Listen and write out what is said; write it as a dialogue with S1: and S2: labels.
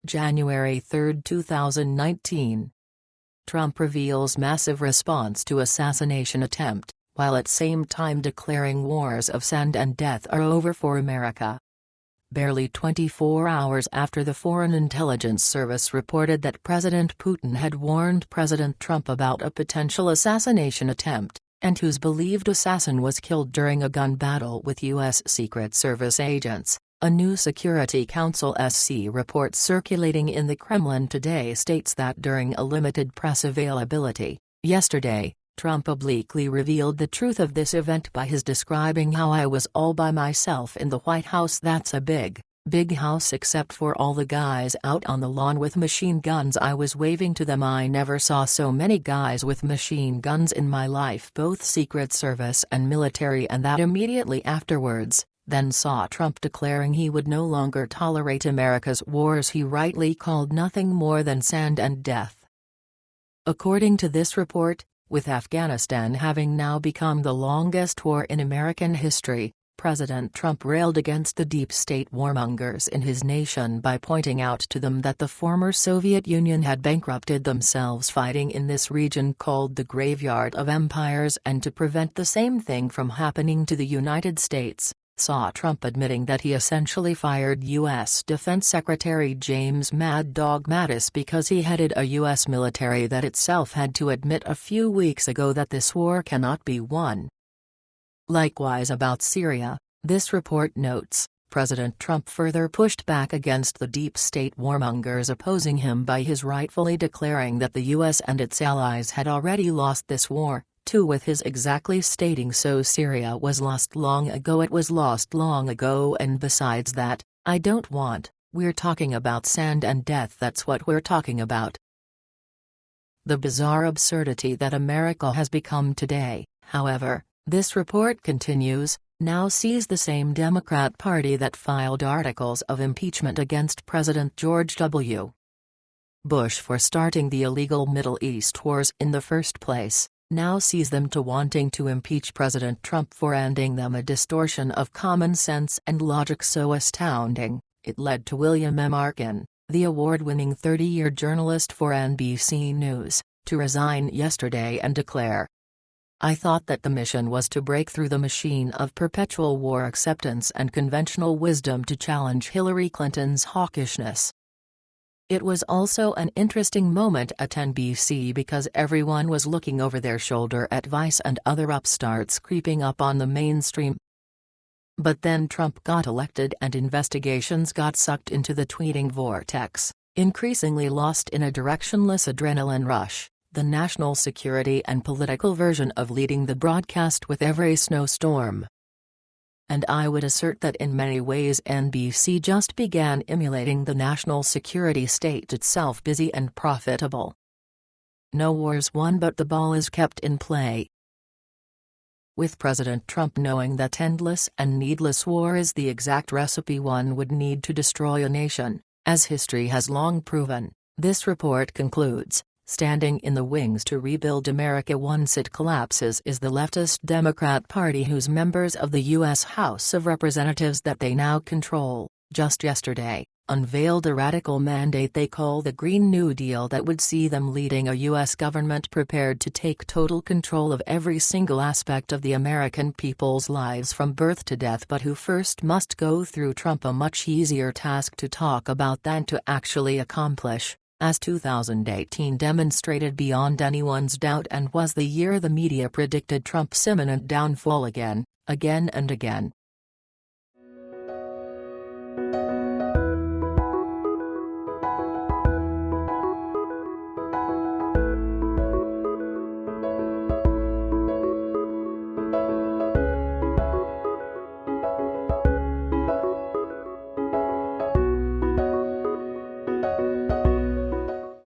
S1: January 3, 2019. Trump reveals massive response to assassination attempt, while at same time declaring wars of sand and death are over for America. Barely 24 hours after the Foreign Intelligence Service reported that President Putin had warned President Trump about a potential assassination attempt, and whose believed assassin was killed during a gun battle with U.S. Secret Service agents, a new Security Council SC report circulating in the Kremlin today states that during a limited press availability, yesterday, Trump obliquely revealed the truth of this event by his describing how "I was all by myself in the White House. That's a big house except for all the guys out on the lawn with machine guns. I was waving to them. I never saw so many guys with machine guns in my life, both Secret Service and military." And that immediately afterwards, then saw Trump declaring he would no longer tolerate America's wars he rightly called nothing more than sand and death. According to this report, with Afghanistan having now become the longest war in American history, President Trump railed against the deep state warmongers in his nation by pointing out to them that the former Soviet Union had bankrupted themselves fighting in this region called the Graveyard of Empires, and to prevent the same thing from happening to the United States, saw Trump admitting that he essentially fired U.S. Defense Secretary James "Mad Dog" Mattis because he headed a U.S. military that itself had to admit a few weeks ago that this war cannot be won. Likewise about Syria, this report notes, President Trump further pushed back against the deep state warmongers opposing him by his rightfully declaring that the U.S. and its allies had already lost this war, too, with his exactly stating so Syria was lost long ago. It was lost long ago, and besides that, I don't want, we're talking about sand and death. That's what we're talking about. The bizarre absurdity that America has become today, however, this report continues, now sees the same Democrat Party that filed articles of impeachment against President George W. Bush for starting the illegal Middle East wars in the first place, now sees them to wanting to impeach President Trump for ending them, a distortion of common sense and logic so astounding, it led to William M. Arkin, the award-winning 30-year journalist for NBC News, to resign yesterday and declare, "I thought that the mission was to break through the machine of perpetual war acceptance and conventional wisdom to challenge Hillary Clinton's hawkishness." It was also an interesting moment at NBC because everyone was looking over their shoulder at Vice and other upstarts creeping up on the mainstream. But then Trump got elected and investigations got sucked into the tweeting vortex, increasingly lost in a directionless adrenaline rush, the national security and political version of leading the broadcast with every snowstorm. And I would assert that in many ways NBC just began emulating the national security state itself, busy and profitable. No wars won, but the ball is kept in play. With President Trump knowing that endless and needless war is the exact recipe one would need to destroy a nation, as history has long proven, this report concludes, standing in the wings to rebuild America once it collapses is the leftist Democrat Party, whose members of the U.S. House of Representatives that they now control, just yesterday, unveiled a radical mandate they call the Green New Deal that would see them leading a U.S. government prepared to take total control of every single aspect of the American people's lives from birth to death, but who first must go through Trump, a much easier task to talk about than to actually accomplish, as 2018 demonstrated beyond anyone's doubt and was the year the media predicted Trump's imminent downfall again and again.